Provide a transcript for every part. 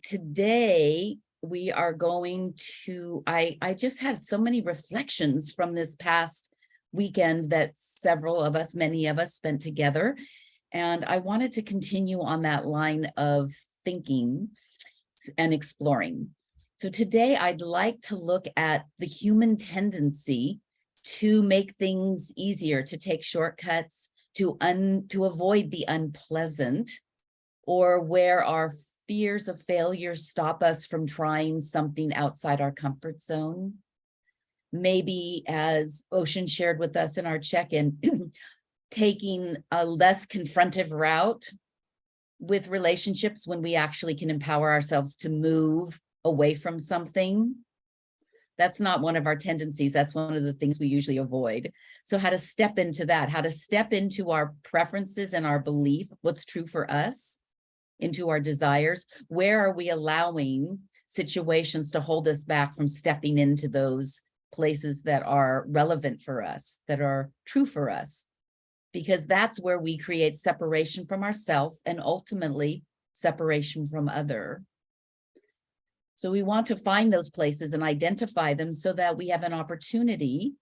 today we are going to, I just had so many reflections from this past weekend that several of us, many of us spent together. And I wanted to continue on that line of thinking and exploring. So today I'd like to look at the human tendency to make things easier, to take shortcuts, to avoid the unpleasant, or where our fears of failure stop us from trying something outside our comfort zone. Maybe, as Ocean shared with us in our check-in, taking a less confrontive route with relationships when we actually can empower ourselves to move away from something. That's not one of our tendencies. That's one of the things we usually avoid. So how to step into that, how to step into our preferences and our belief, what's true for us, into our desires. Where are we allowing situations to hold us back from stepping into those places that are relevant for us, that are true for us? Because that's where we create separation from ourselves and ultimately separation from other. So we want to find those places and identify them so that we have an opportunity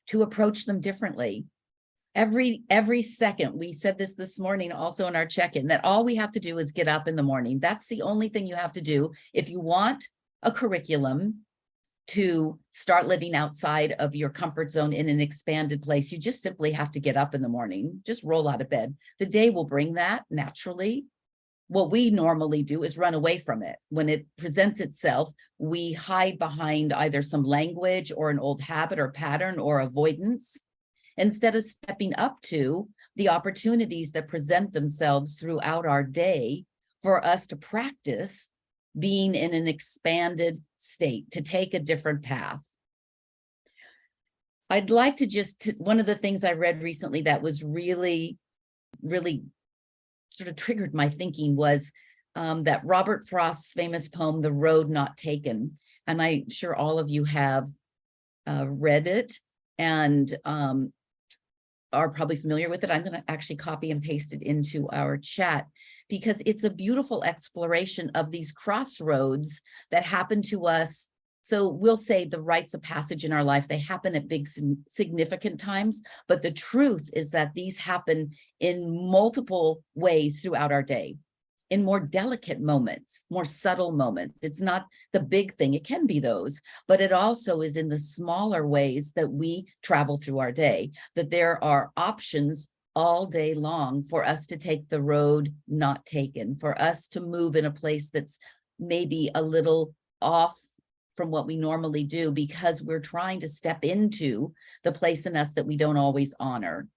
to approach them differently. Every second, we said this morning also in our check-in, that all we have to do is get up in the morning. That's the only thing you have to do. If you want a curriculum to start living outside of your comfort zone in an expanded place, you just simply have to get up in the morning, just roll out of bed. The day will bring that naturally. What we normally do is run away from it. When it presents itself, we hide behind either some language or an old habit or pattern or avoidance, instead of stepping up to the opportunities that present themselves throughout our day for us to practice being in an expanded state, to take a different path. I'd like to one of the things I read recently that was really sort of triggered my thinking was that Robert Frost's famous poem, The Road Not Taken. And I'm sure all of you have read it and are probably familiar with it. I'm going to actually copy and paste it into our chat because it's a beautiful exploration of these crossroads that happen to us. So we'll say the rites of passage in our life, they happen at big significant times, but the truth is that these happen in multiple ways throughout our day, in more delicate moments, more subtle moments. It's not the big thing, it can be those, but it also is in the smaller ways that we travel through our day, that there are options all day long for us to take the road not taken, for us to move in a place that's maybe a little off from what we normally do because we're trying to step into the place in us that we don't always honor.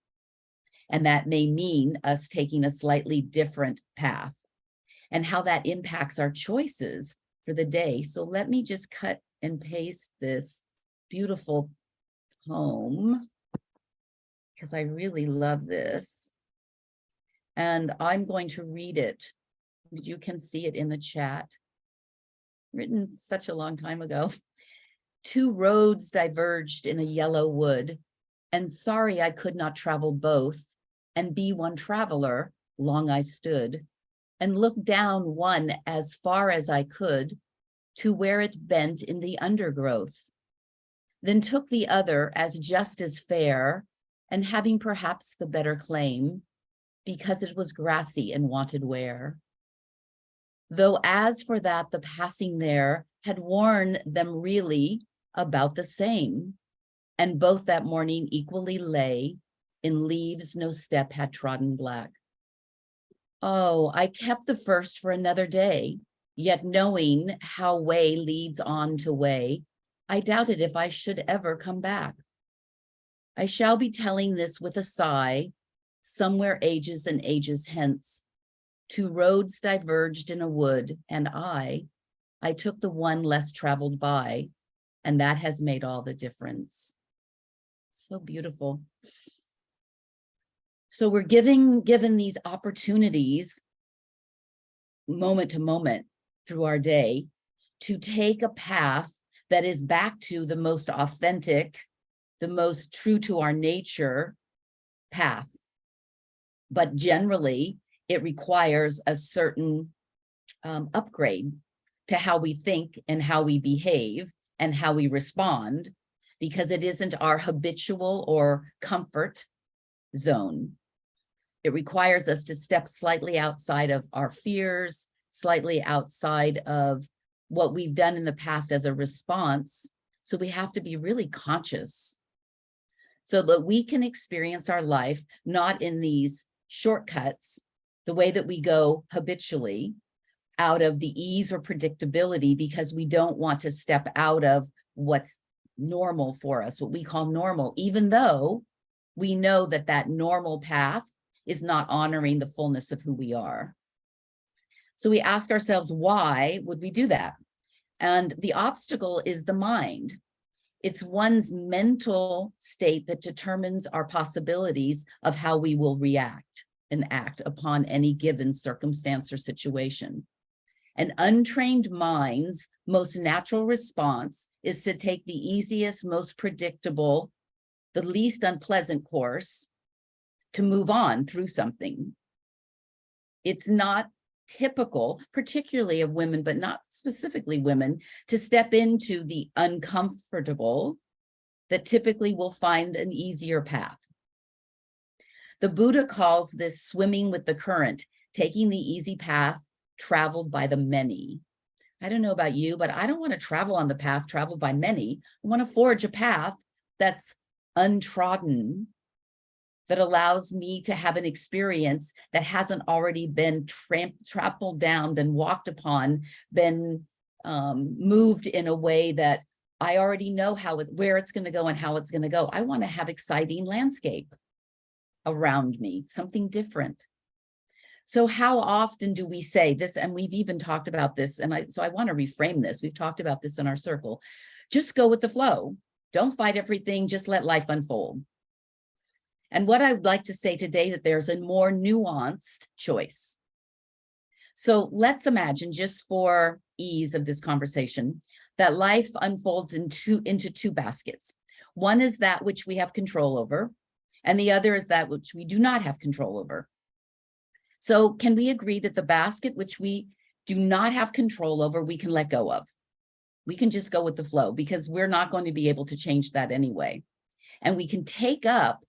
And that may mean us taking a slightly different path, and how that impacts our choices for the day. So let me just cut and paste this beautiful poem because I really love this. And I'm going to read it. You can see it in the chat. Written such a long time ago. Two roads diverged in a yellow wood, and sorry I could not travel both, and be one traveler, long I stood, and looked down one as far as I could to where it bent in the undergrowth, then took the other as just as fair, and having perhaps the better claim, because it was grassy and wanted wear. Though as for that, the passing there had worn them really about the same, and both that morning equally lay in leaves no step had trodden black. Oh, I kept the first for another day, yet knowing how way leads on to way, I doubted if I should ever come back. I shall be telling this with a sigh, somewhere ages and ages hence. Two roads diverged in a wood, and I took the one less traveled by, and that has made all the difference. So beautiful. So we're given these opportunities moment to moment through our day to take a path that is back to the most authentic, the most true to our nature path. But generally, it requires a certain upgrade to how we think and how we behave and how we respond, because it isn't our habitual or comfort zone. It requires us to step slightly outside of our fears, slightly outside of what we've done in the past as a response. So we have to be really conscious so that we can experience our life not in these shortcuts, the way that we go habitually, out of the ease or predictability, because we don't want to step out of what's normal for us, what we call normal, even though we know that that normal path is not honoring the fullness of who we are. So we ask ourselves, why would we do that? And the obstacle is the mind. It's one's mental state that determines our possibilities of how we will react and act upon any given circumstance or situation. An untrained mind's most natural response is to take the easiest, most predictable, the least unpleasant course to move on through something. It's not typical, particularly of women, but not specifically women, to step into the uncomfortable that typically will find an easier path. The Buddha calls this swimming with the current, taking the easy path traveled by the many. I don't know about you, but I don't want to travel on the path traveled by many. I want to forge a path that's untrodden, that allows me to have an experience that hasn't already been trampled down, been walked upon, been moved in a way that I already know where it's going to go and how it's going to go. I want to have exciting landscape around me, something different. So how often do we say this? And we've even talked about this, and so I want to reframe this. We've talked about this in our circle. Just go with the flow. Don't fight everything. Just let life unfold. And what I would like to say today, that there's a more nuanced choice. So let's imagine, just for ease of this conversation, that life unfolds into two baskets. One is that which we have control over, and the other is that which we do not have control over. So can we agree that the basket which we do not have control over, we can let go of? We can just go with the flow, because we're not going to be able to change that anyway. And we can take up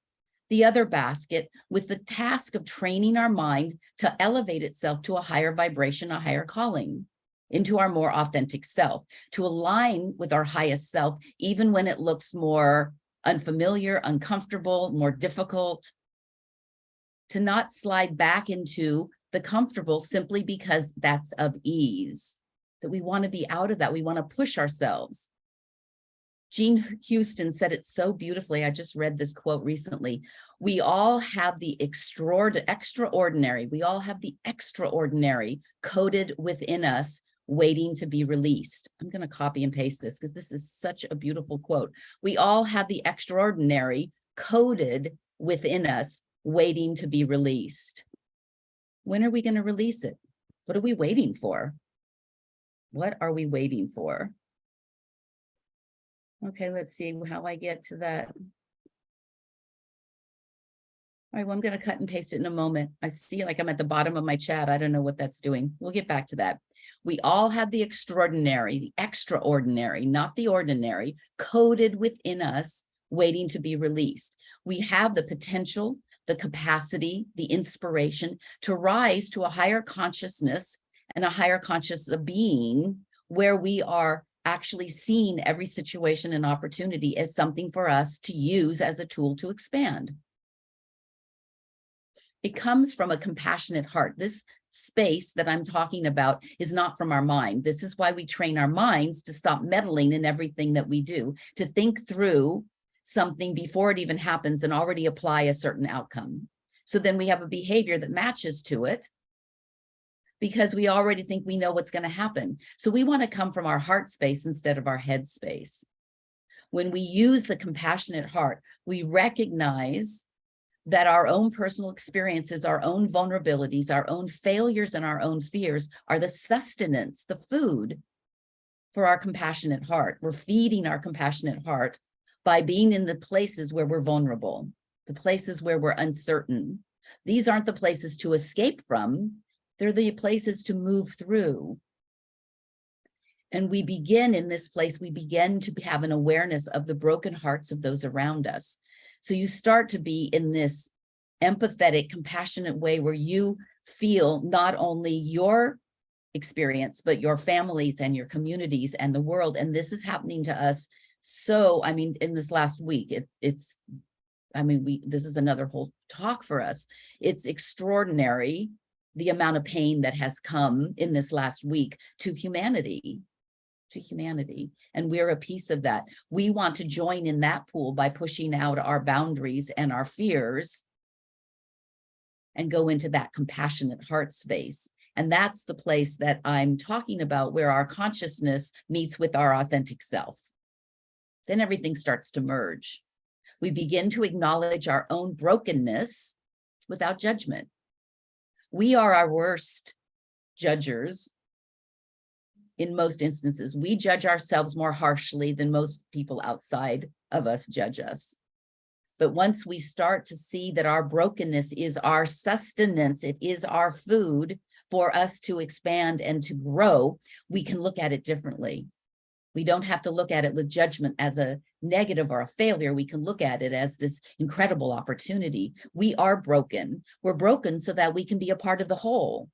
the other basket with the task of training our mind to elevate itself to a higher vibration, a higher calling, into our more authentic self, to align with our highest self, even when it looks more unfamiliar, uncomfortable, more difficult, to not slide back into the comfortable simply because that's of ease, that we want to be out of that. We want to push ourselves. Jean Houston said it so beautifully. I just read this quote recently. We all have the extraordinary. We all have the extraordinary coded within us, waiting to be released. I'm going to copy and paste this because this is such a beautiful quote. We all have the extraordinary coded within us, waiting to be released. When are we going to release it? What are we waiting for? What are we waiting for? Okay, let's see how I get to that. All right, well, I'm going to cut and paste it in a moment. I see like I'm at the bottom of my chat. I don't know what that's doing. We'll get back to that. We all have the extraordinary, the extraordinary, not the ordinary, coded within us, waiting to be released. We have the potential, the capacity, the inspiration to rise to a higher consciousness and a higher conscious being, where we are actually seeing every situation and opportunity as something for us to use as a tool to expand. It comes from a compassionate heart. This space that I'm talking about is not from our mind. This is why we train our minds to stop meddling in everything that we do, to think through something before it even happens and already apply a certain outcome. So then we have a behavior that matches to it, because we already think we know what's going to happen. So we want to come from our heart space instead of our head space. When we use the compassionate heart, we recognize that our own personal experiences, our own vulnerabilities, our own failures, and our own fears are the sustenance, the food for our compassionate heart. We're feeding our compassionate heart by being in the places where we're vulnerable, the places where we're uncertain. These aren't the places to escape from. They're the places to move through. And we begin in this place, we begin to have an awareness of the broken hearts of those around us. So you start to be in this empathetic, compassionate way where you feel not only your experience, but your families and your communities and the world. And this is happening to us. So, I mean, in this last week, this is another whole talk for us. It's extraordinary, the amount of pain that has come in this last week to humanity. And we're a piece of that. We want to join in that pool by pushing out our boundaries and our fears and go into that compassionate heart space. And that's the place that I'm talking about, where our consciousness meets with our authentic self. Then everything starts to merge. We begin to acknowledge our own brokenness without judgment. We are our worst judgers. In most instances, we judge ourselves more harshly than most people outside of us judge us. But once we start to see that our brokenness is our sustenance, it is our food for us to expand and to grow, we can look at it differently. We don't have to look at it with judgment as a negative or a failure. We can look at it as this incredible opportunity. We are broken. We're broken so that we can be a part of the whole.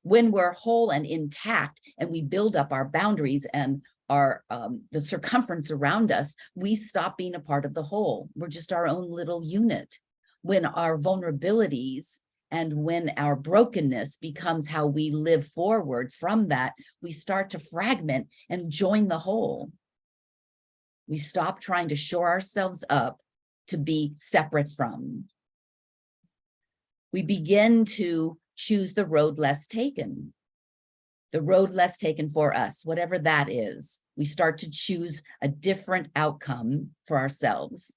When we're whole and intact and we build up our boundaries and our the circumference around us, we stop being a part of the whole. We're just our own little unit. When our vulnerabilities and when our brokenness becomes how we live forward from that, we start to fragment and join the whole. We stop trying to shore ourselves up to be separate from. We begin to choose the road less taken. The road less taken for us, whatever that is. We start to choose a different outcome for ourselves.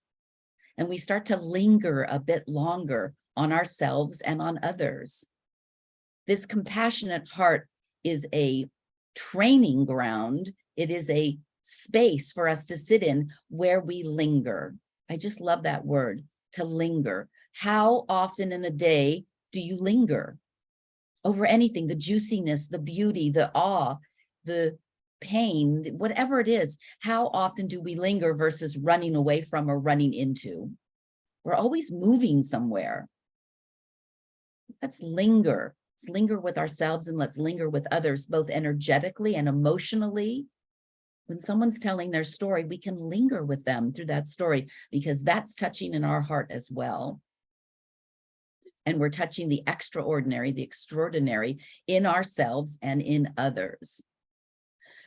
And we start to linger a bit longer on ourselves and on others. This compassionate heart is a training ground. It is a space for us to sit in where we linger. I just love that word, to linger. How often in a day do you linger over anything? The juiciness, the beauty, the awe, the pain, whatever it is. How often do we linger versus running away from or running into? We're always moving somewhere. Let's linger. Let's linger with ourselves and let's linger with others, both energetically and emotionally. When someone's telling their story, we can linger with them through that story because that's touching in our heart as well. And we're touching the extraordinary, the extraordinary in ourselves and in others.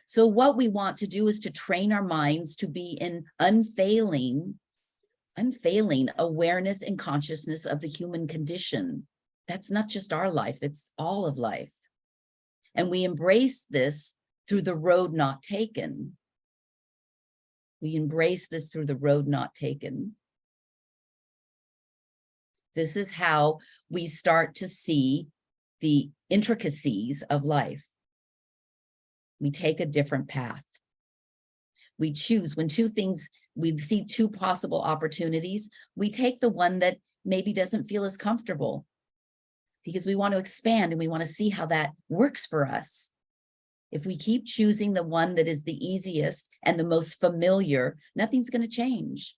So what we want to do is to train our minds to be in unfailing awareness and consciousness of the human condition. That's not just our life, it's all of life. And we embrace this through the road not taken. We embrace this through the road not taken. This is how we start to see the intricacies of life. We take a different path. We choose when we see two possible opportunities, we take the one that maybe doesn't feel as comfortable because we want to expand and we want to see how that works for us. If we keep choosing the one that is the easiest and the most familiar, nothing's going to change.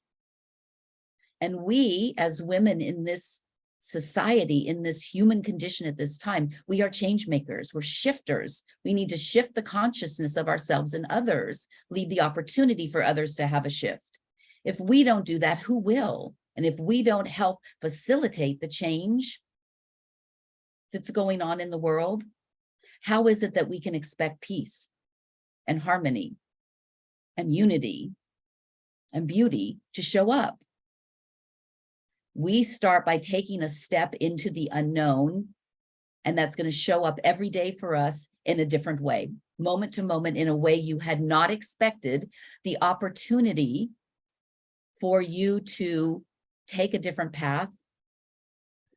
And we, as women in this society, in this human condition at this time, we are change makers, we're shifters. We need to shift the consciousness of ourselves and others, leave the opportunity for others to have a shift. If we don't do that, who will? And if we don't help facilitate the change that's going on in the world, how is it that we can expect peace and harmony and unity and beauty to show up? We start by taking a step into the unknown, and that's going to show up every day for us in a different way, moment to moment, in a way you had not expected. The opportunity for you to take a different path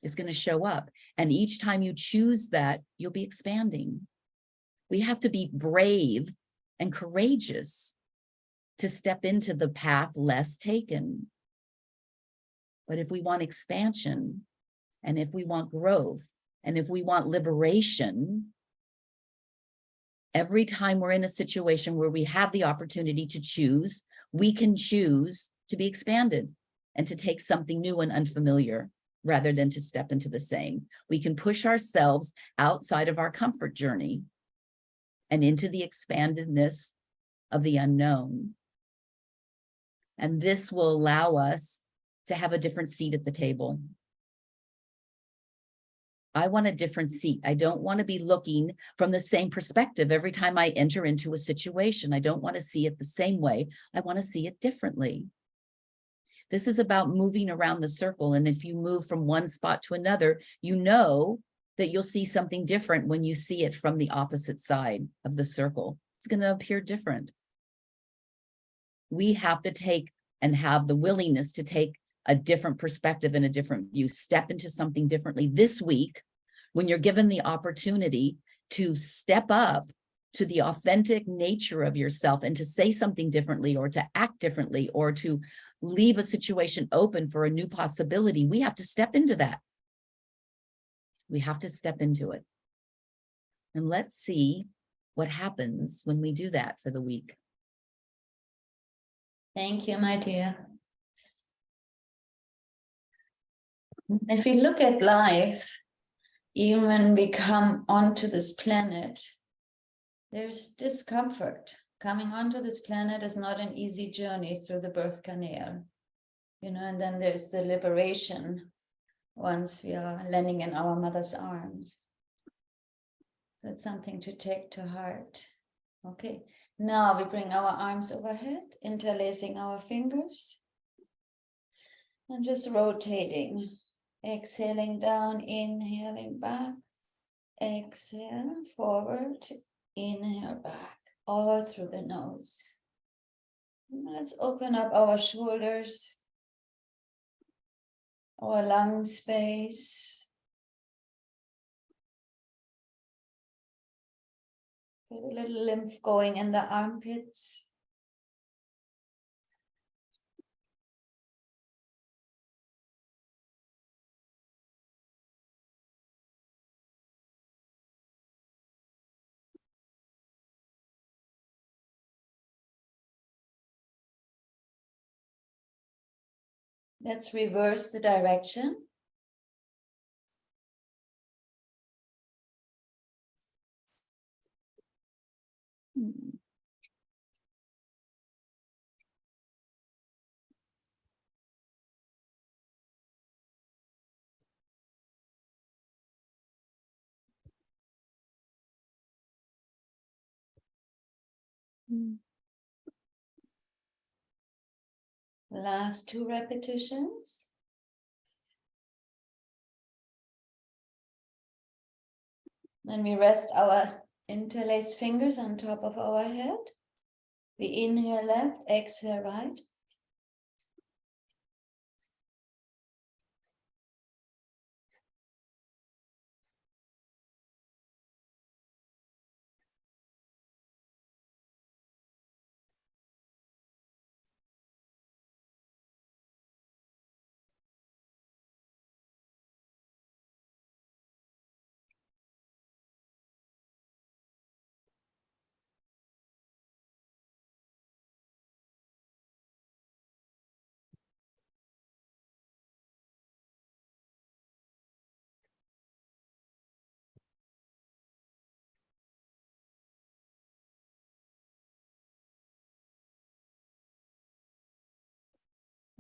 is going to show up. And each time you choose that, you'll be expanding. We have to be brave and courageous to step into the path less taken. But if we want expansion and if we want growth, And if we want liberation, every time we're in a situation where we have the opportunity to choose, we can choose to be expanded and to take something new and unfamiliar rather than to step into the same. We can push ourselves outside of our comfort journey and into the expandedness of the unknown. And this will allow us to have a different seat at the table. I want a different seat. I don't want to be looking from the same perspective every time I enter into a situation. I don't want to see it the same way. I want to see it differently. This is about moving around the circle. And if you move from one spot to another, you know that you'll see something different when you see it from the opposite side of the circle. It's going to appear different. We have to take and have the willingness to take a different perspective and a different view, step into something differently. This week, when you're given the opportunity to step up to the authentic nature of yourself and to say something differently or to act differently or to leave a situation open for a new possibility, we have to step into that. We have to step into it. And let's see what happens when we do that for the week. Thank you, my dear. If we look at life, even when we come onto this planet, there's discomfort. Coming onto this planet is not an easy journey through the birth canal, and then there's the liberation once we are landing in our mother's arms. That's something to take to heart. Okay, now we bring our arms overhead, interlacing our fingers, and just rotating. Exhaling down, inhaling back, exhale forward, inhale back, all through the nose. Let's open up our shoulders, our lung space. Get a little lymph going in the armpits. Let's reverse the direction. Last 2 repetitions. Then we rest our interlaced fingers on top of our head. We inhale left, exhale right.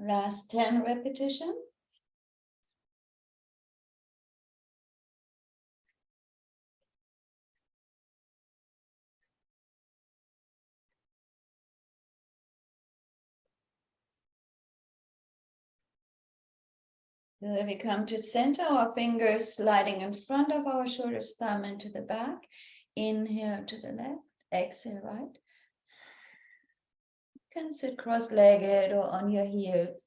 Last 10 repetitions. Then we come to center, our fingers sliding in front of our shoulders, thumb into the back. Inhale to the left, exhale right. You can sit cross-legged or on your heels,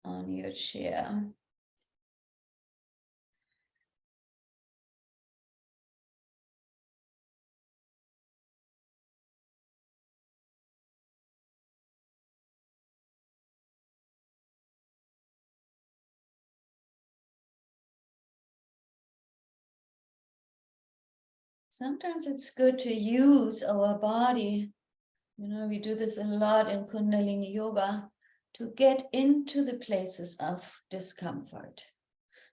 on your chair. sometimes it's good to use our body. You know, we do this a lot in Kundalini Yoga to get into the places of discomfort,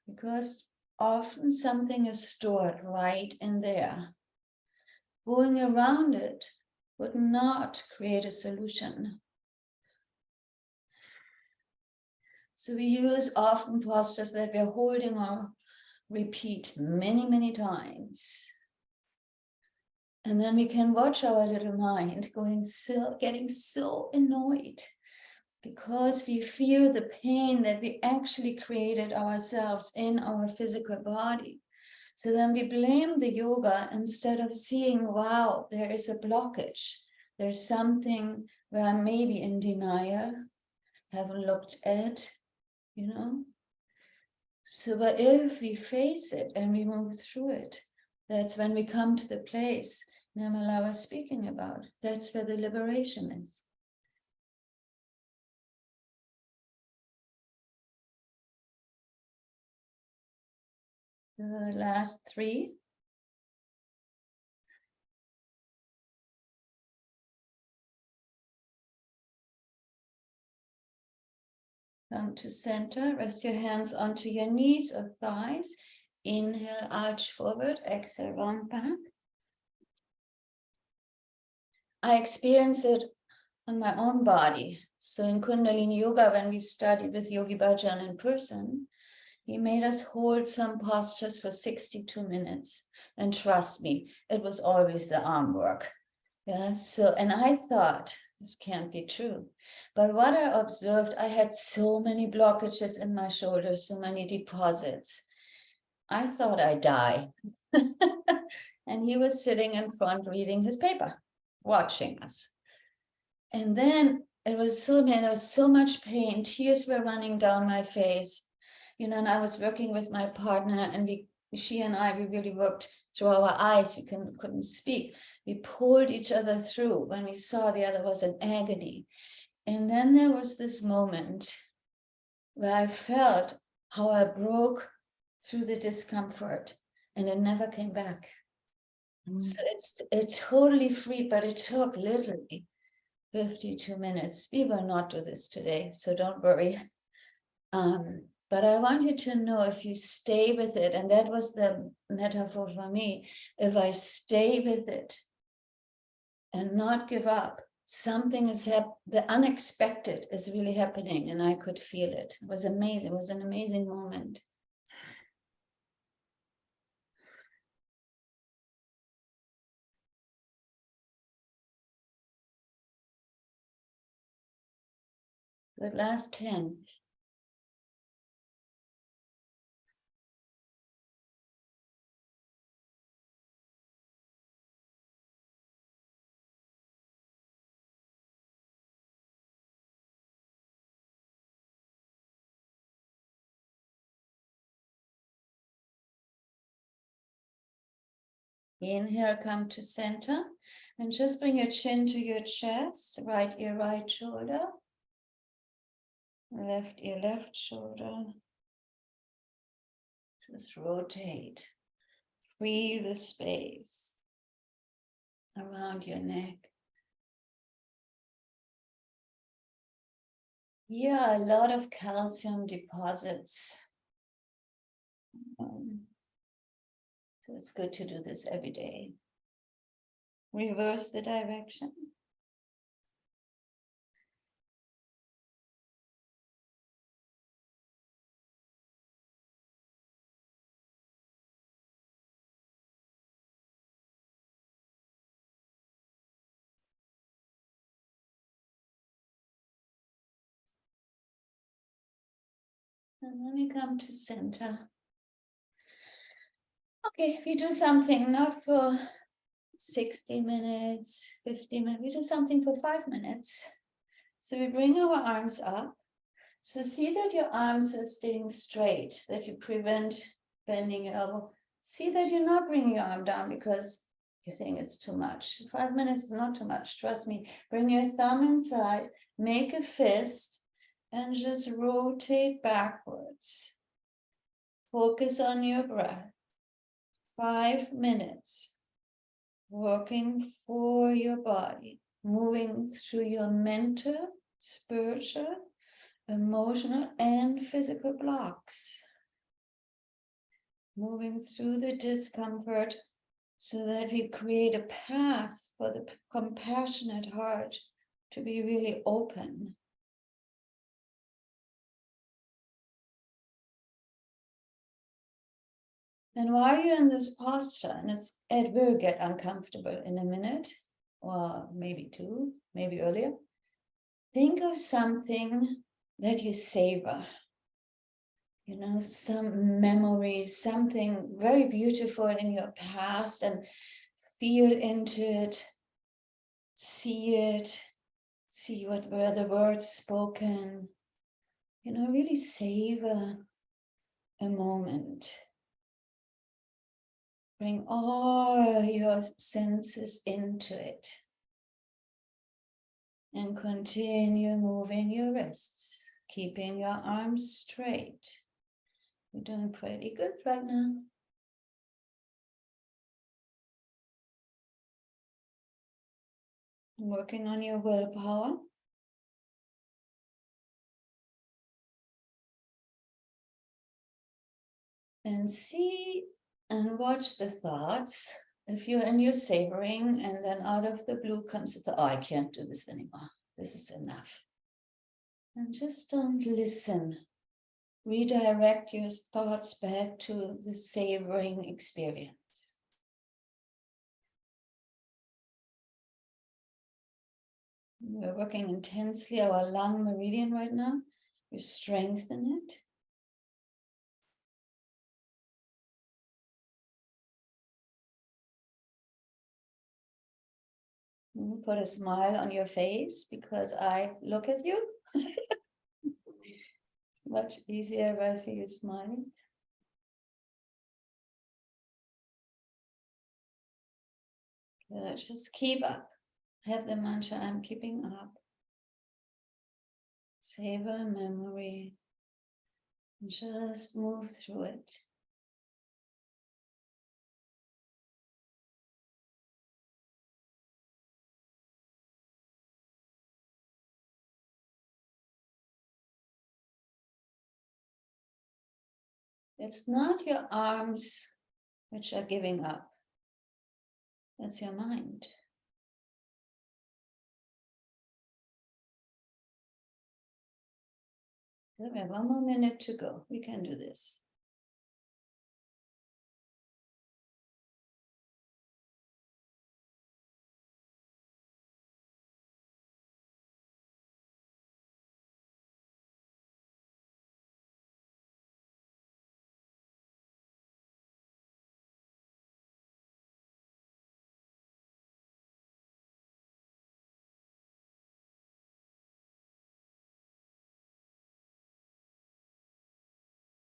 because often something is stored right in there. Going around it would not create a solution. So we use often postures that we're holding or repeat many, many times. And then we can watch our little mind getting so annoyed because we feel the pain that we actually created ourselves in our physical body. So then we blame the yoga instead of seeing, wow, there is a blockage. There's something where I may be in denial, haven't looked at, you know. So, but if we face it and we move through it, that's when we come to the place Nirmala was speaking about. That's where the liberation is. The last three. Come to center, rest your hands onto your knees or thighs. Inhale, arch forward, exhale, round back. I experience it on my own body. So in Kundalini Yoga, when we studied with Yogi Bhajan in person, he made us hold some postures for 62 minutes. And trust me, it was always the arm work. Yeah, so, and I thought, this can't be true. But what I observed, I had so many blockages in my shoulders, so many deposits. I thought I'd die. And he was sitting in front reading his paper, watching us. And then it was so, man, there was so much pain. Tears were running down my face. You know, and I was working with my partner, and she and I, we really worked through our eyes. We couldn't speak. We pulled each other through when we saw the other was in agony. And then there was this moment where I felt how I broke through the discomfort, and it never came back. So it totally free, but it took literally 52 minutes. We will not do this today, so don't worry. But I want you to know, if you stay with it, and that was the metaphor for me, if I stay with it and not give up, something is the unexpected is really happening, and I could feel it. It was amazing. It was an amazing moment. The last 10. Inhale, come to center, and just bring your chin to your chest, right ear, right shoulder, left ear, left shoulder. Just rotate, free the space around your neck. Yeah, a lot of calcium deposits. So it's good to do this every day. Reverse the direction. And then we come to center. Okay, we do something not for 60 minutes, 50 minutes, we do something for 5 minutes. So we bring our arms up. So see that your arms are staying straight, that you prevent bending your elbow. See that you're not bringing your arm down because you think it's too much. 5 minutes is not too much, trust me. Bring your thumb inside, make a fist, and just rotate backwards. Focus on your breath. 5 minutes. working for your body, moving through your mental, spiritual, emotional, and physical blocks. Moving through the discomfort so that we create a path for the compassionate heart to be really open. And while you're in this posture, and it will get uncomfortable in a minute, or maybe two, maybe earlier, think of something that you savor. You know, some memories, something very beautiful in your past, and feel into it, see what were the words spoken. You know, really savor a moment. Bring all your senses into it. And continue moving your wrists, keeping your arms straight. You're doing pretty good right now. Working on your willpower. And see and watch the thoughts. If you're in your savoring and then out of the blue comes the, oh, I can't do this anymore. This is enough. And just don't listen. Redirect your thoughts back to the savoring experience. We're working intensely our lung meridian right now. We strengthen it. Put a smile on your face because I look at you. It's much easier if I see you smiling. Good. Just keep up. Have the mantra, I'm keeping up. Savor memory. And just move through it. It's not your arms which are giving up. That's your mind. We have 1 more minute to go. We can do this.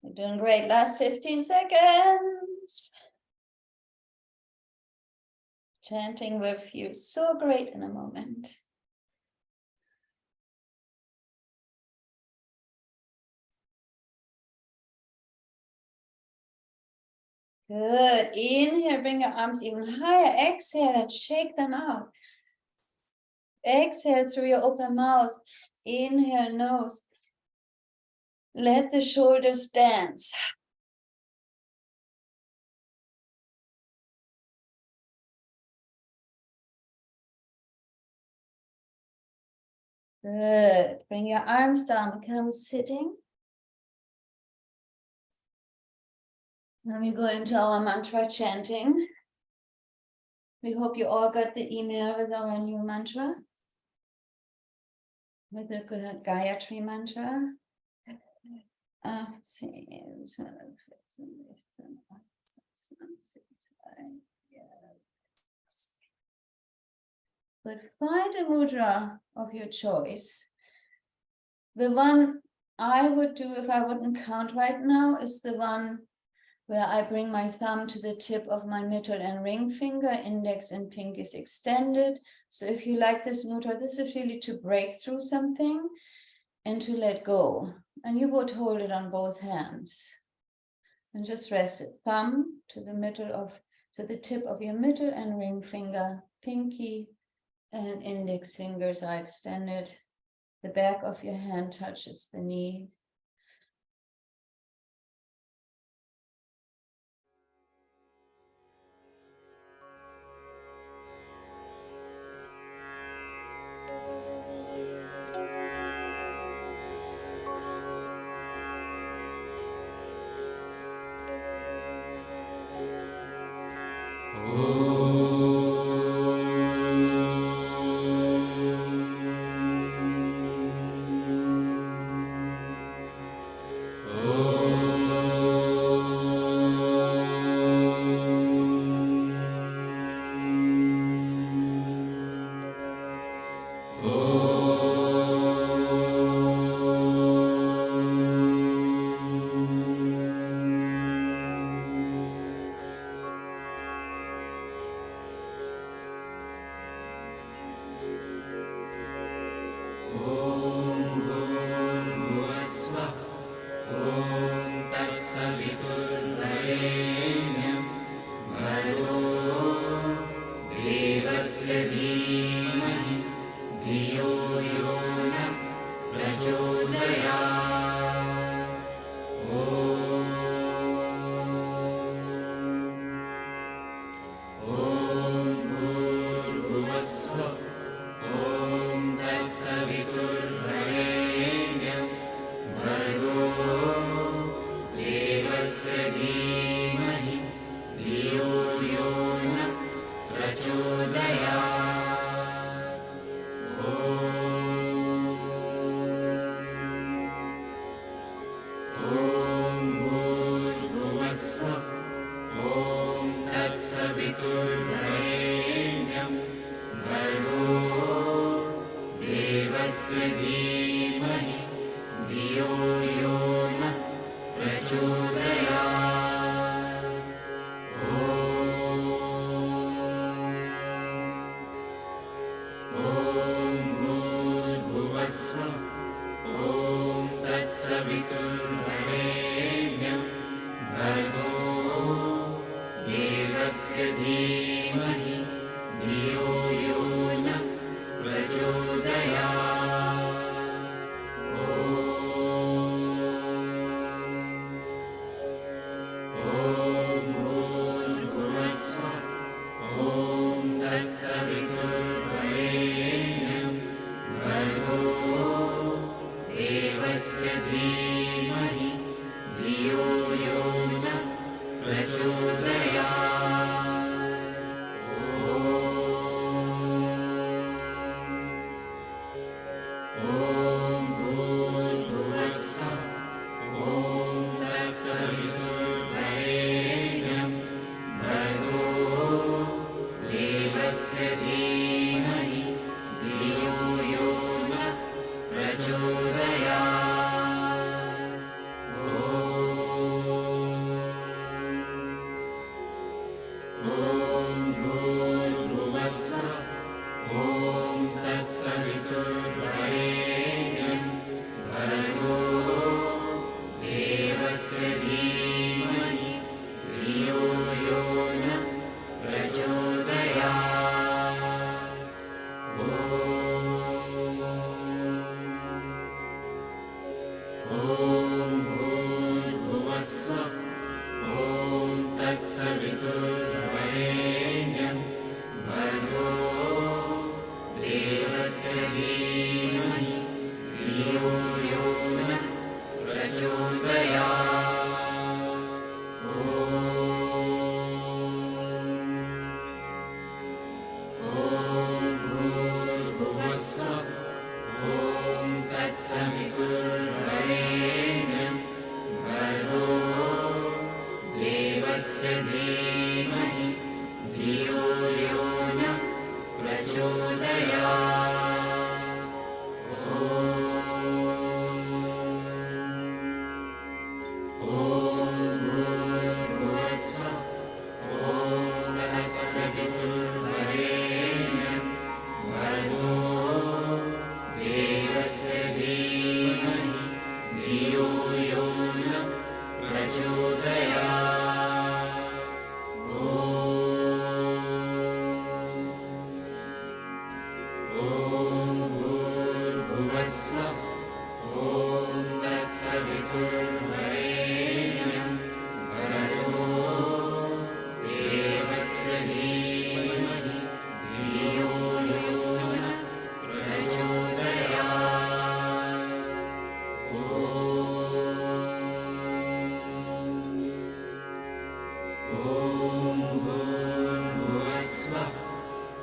You're doing great. Last 15 seconds. Chanting will feel so great in a moment. Good. Inhale, bring your arms even higher. Exhale and shake them out. Exhale through your open mouth. Inhale, nose. Let the shoulders dance. Good. Bring your arms down, become sitting. Now we go into our mantra chanting. We hope you all got the email with our new mantra. With the Gayatri mantra. But find a mudra of your choice. The one I would do if I wouldn't count right now is the one where I bring my thumb to the tip of my middle and ring finger, index and pinky is extended. So if you like this mudra, this is really to break through something and to let go. And you would hold it on both hands. And just rest it. Thumb to the middle of So the tip of your middle and ring finger, pinky and index fingers are extended. The back of your hand touches the knee.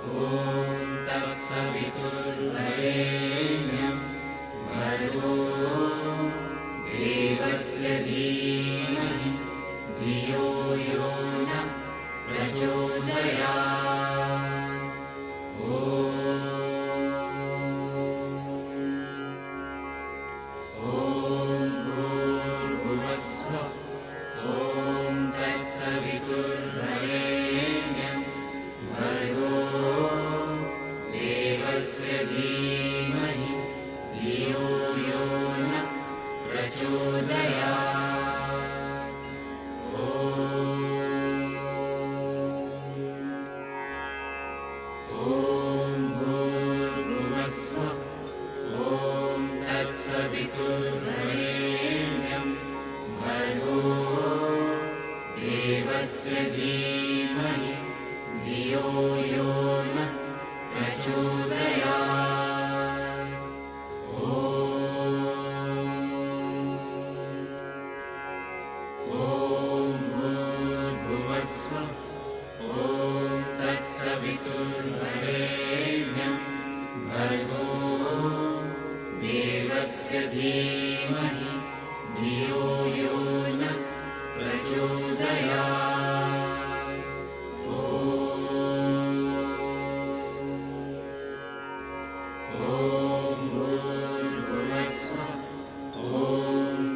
तत्सवितुर्वरेण्यं भर्गो देवस्य धीमहि धियो यो नः प्रचोदयात्। ॐ भूर्भुवस्सुः ॐ तत्सवितुर्वरेण्यं भर्गो देवस्य धीमहि धियो यो नः प्रचोदयात्। ॐ भूर्भुवस्सुः ॐ तत्सवितुर्वरेण्यं भर्गो देवस्य धीमहि धियो यो नः प्रचोदयात्। ॐ भूर्भुवस्सुः ॐ तत्सवितुर्वरेण्यं भर्गो देवस्य धीमहि धियो यो नः प्रचोदयात्। ॐ भूर्भुवस्सुः ॐ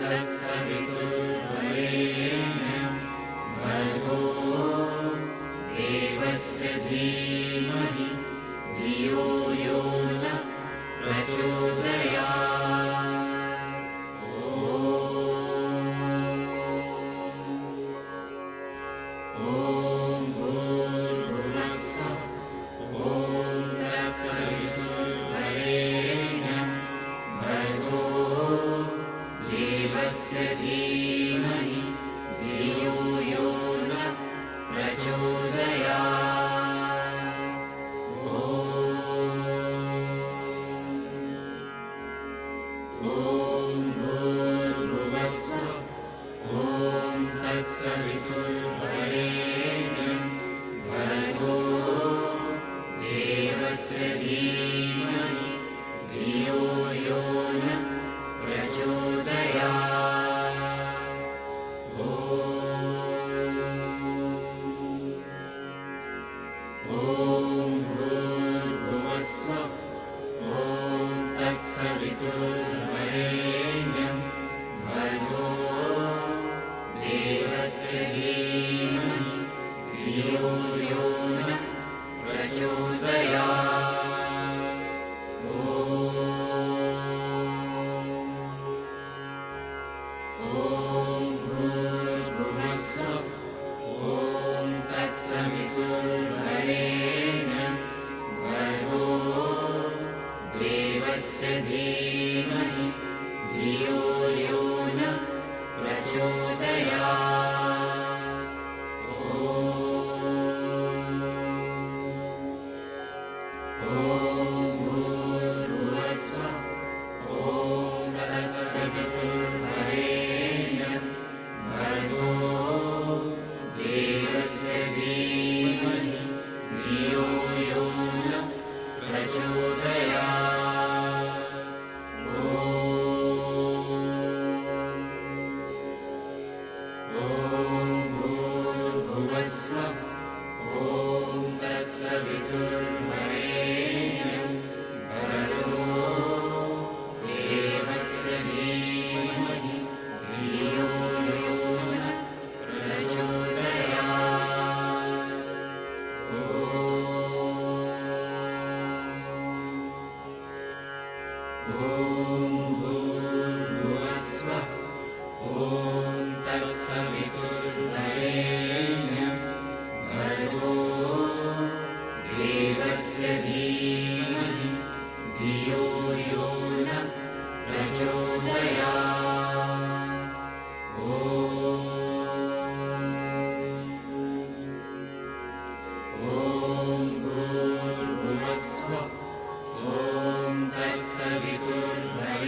तत्सवितुर्वरेण्यं भर्गो देवस्य धीमहि धियो यो नः प्रचोदयात्। ॐ भूर्भुवस्सुः ॐ तत्सवितुर्वरेण्यं भर्गो देवस्य धीमहि धियो यो नः प्रचोदयात्। ॐ भूर्भुवस्सुः ॐ तत्सवितुर्वरेण्यं भर्गो देवस्य धीमहि धियो यो नः प्रचोदयात्। ॐ भूर्भुवस्सुः ॐ तत्सवितुर्वरेण्यं भर्गो देवस्य धीमहि धियो यो नः प्रचोदयात्। ॐ भूर्भुवस्सुः ॐ तत्सवितुर्वरेण्यं भर्गो देवस्य धीमहि धियो यो नः प्रचोदयात्। ॐ भूर्भुवस्सुः ॐ तत्सवितुर्वरेण्यं भर्गो देवस्य धीमहि धियो यो नः प्रचोदयात्। ॐ भूर्भुवस्सुः ॐ तत्सवितुर्वरेण्यं भर्गो देवस्य धीमहि धियो यो नः प्रचोदयात्। ॐ भूर्भुवस्सुः ॐ तत्सवितुर्वरेण्यं भर्गो देवस्य धीमहि धियो यो नः प्रचोदयात्। ॐ भूर्भुवस्सुः ॐ तत्सवितुर्वरेण्यं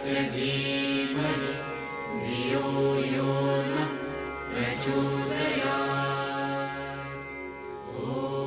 तस्य धीमहि धियो यो नः प्रचोदयात्। ॐ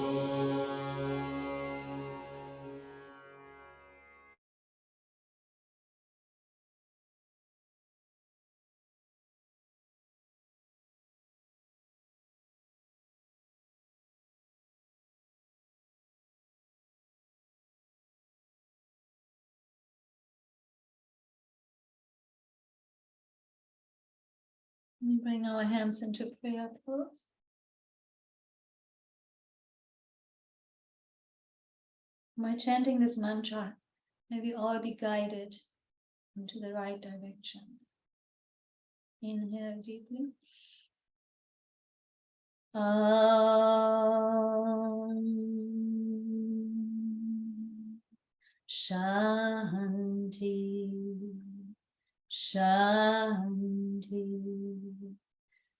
We bring our hands into prayer pose. By chanting this mantra, may we all be guided into the right direction. Inhale deeply. Shanti, Shanti,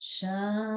Shanti.